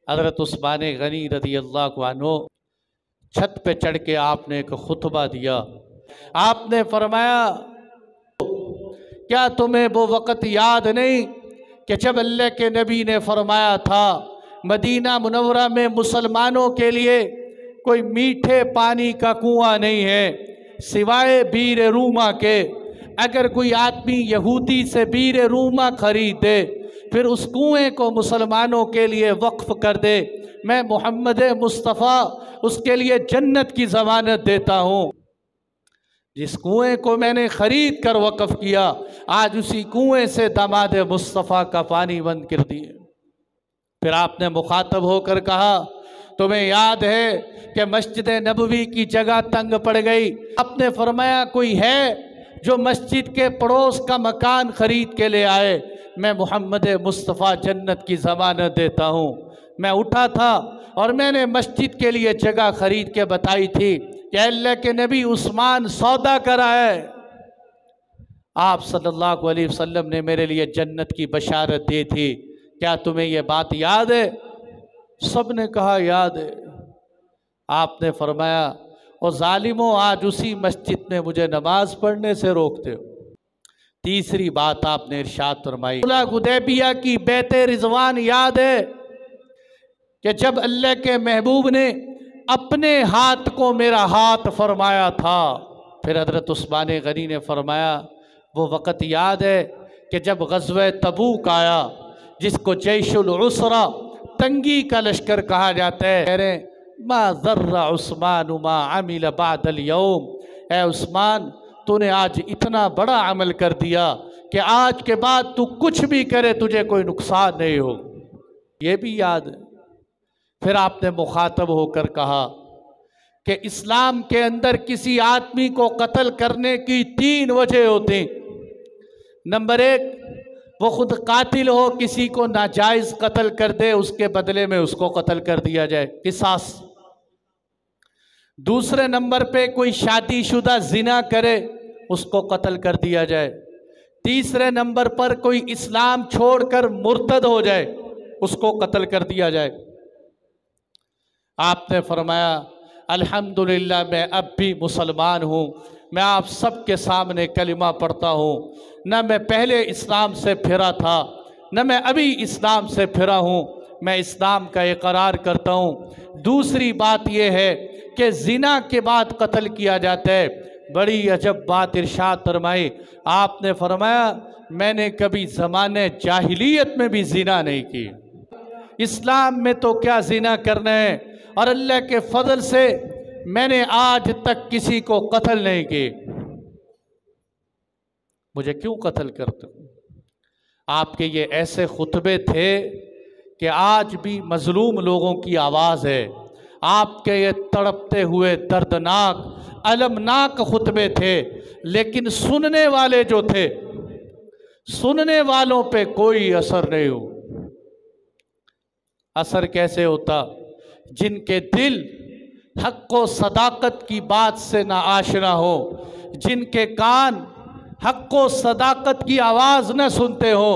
حضرت عثمان غنی رضی اللہ عنہ چھت پہ چڑھ کے آپ نے ایک خطبہ دیا۔ آپ نے فرمایا کیا تمہیں وہ وقت یاد نہیں کہ جب اللہ کے نبی نے فرمایا تھا مدینہ منورہ میں مسلمانوں کے لیے کوئی میٹھے پانی کا کنواں نہیں ہے سوائے بیر روما کے، اگر کوئی آدمی یہودی سے بیر روما خرید دے پھر اس کنویں کو مسلمانوں کے لیے وقف کر دے، میں محمد مصطفیٰ اس کے لیے جنت کی ضمانت دیتا ہوں۔ جس کنویں کو میں نے خرید کر وقف کیا آج اسی کنویں سے داماد مصطفیٰ کا پانی بند کر دیے۔ پھر آپ نے مخاطب ہو کر کہا تمہیں یاد ہے کہ مسجد نبوی کی جگہ تنگ پڑ گئی، آپ نے فرمایا کوئی ہے جو مسجد کے پڑوس کا مکان خرید کے لے آئے، میں محمد مصطفیٰ جنت کی ضمانت دیتا ہوں۔ میں اٹھا تھا اور میں نے مسجد کے لیے جگہ خرید کے بتائی تھی کہ اللہ کے نبی عثمان سودا کرا ہے، آپ صلی اللہ علیہ وسلم نے میرے لیے جنت کی بشارت دی تھی، کیا تمہیں یہ بات یاد ہے؟ سب نے کہا یاد ہے۔ آپ نے فرمایا او ظالموں آج اسی مسجد میں مجھے نماز پڑھنے سے روکتے ہو۔ تیسری بات آپ نے ارشاد فرمائی صلح حدیبیہ کی بیعت رضوان یاد ہے کہ جب اللہ کے محبوب نے اپنے ہاتھ کو میرا ہاتھ فرمایا تھا، پھر حضرت عثمان غنی نے فرمایا وہ وقت یاد ہے کہ جب غزوہ تبوک آیا جس کو جیش العسرہ تنگی کا لشکر کہا جاتا ہے، کہہ رہے ما ذر عثمان ما عمل بعد اليوم، اے عثمان تو نے آج اتنا بڑا عمل کر دیا کہ آج کے بعد تو کچھ بھی کرے تجھے کوئی نقصان نہیں ہو، یہ بھی یاد ہے۔ پھر آپ نے مخاطب ہو کر کہا کہ اسلام کے اندر کسی آدمی کو قتل کرنے کی 3 وجہ ہوتی، نمبر 1 وہ خود قاتل ہو، کسی کو ناجائز قتل کر دے اس کے بدلے میں اس کو قتل کر دیا جائے قصاص، دوسرے نمبر پہ کوئی شادی شدہ زنا کرے اس کو قتل کر دیا جائے، تیسرے نمبر پر کوئی اسلام چھوڑ کر مرتد ہو جائے اس کو قتل کر دیا جائے۔ آپ نے فرمایا الحمدللہ میں اب بھی مسلمان ہوں، میں آپ سب کے سامنے کلمہ پڑھتا ہوں، نہ میں پہلے اسلام سے پھرا تھا نہ میں ابھی اسلام سے پھرا ہوں، میں اسلام کا اقرار کرتا ہوں۔ دوسری بات یہ ہے کہ زنا کے بعد قتل کیا جاتا ہے، بڑی عجب بات ارشاد فرمائی، آپ نے فرمایا میں نے کبھی زمانے جاہلیت میں بھی زنا نہیں کی، اسلام میں تو کیا زنا کرنا ہے، اور اللہ کے فضل سے میں نے آج تک کسی کو قتل نہیں کی، مجھے کیوں قتل کرتے ہو؟ آپ کے یہ ایسے خطبے تھے کہ آج بھی مظلوم لوگوں کی آواز ہے، آپ کے یہ تڑپتے ہوئے دردناک المناک خطبے تھے، لیکن سننے والے جو تھے سننے والوں پہ کوئی اثر نہیں ہو۔ اثر کیسے ہوتا؟ جن کے دل حق و صداقت کی بات سے نہ آشنا ہو، جن کے کان حق و صداقت کی آواز نہ سنتے ہو،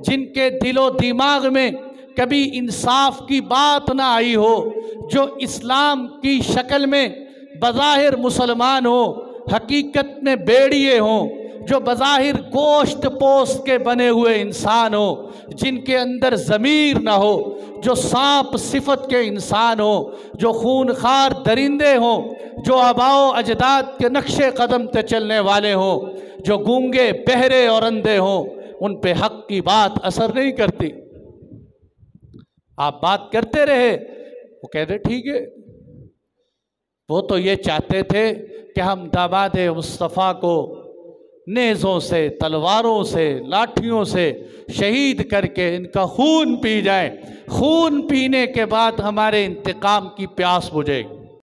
جن کے دل و دماغ میں کبھی انصاف کی بات نہ آئی ہو، جو اسلام کی شکل میں بظاہر مسلمان ہو حقیقت میں بیڑیے ہوں، جو بظاہر گوشت پوست کے بنے ہوئے انسان ہو، جن کے اندر ضمیر نہ ہو، جو سانپ صفت کے انسان ہو، جو خونخوار درندے ہوں، جو آباء و اجداد کے نقش قدم پہ چلنے والے ہوں، جو گونگے بہرے اور اندھے ہوں، ان پہ حق کی بات اثر نہیں کرتی۔ آپ بات کرتے رہے، وہ کہتے ٹھیک ہے، وہ تو یہ چاہتے تھے کہ ہم داماد مصطفیٰ کو نیزوں سے، تلواروں سے، لاٹھیوں سے شہید کر کے ان کا خون پی جائیں، خون پینے کے بعد ہمارے انتقام کی پیاس بجھے گی۔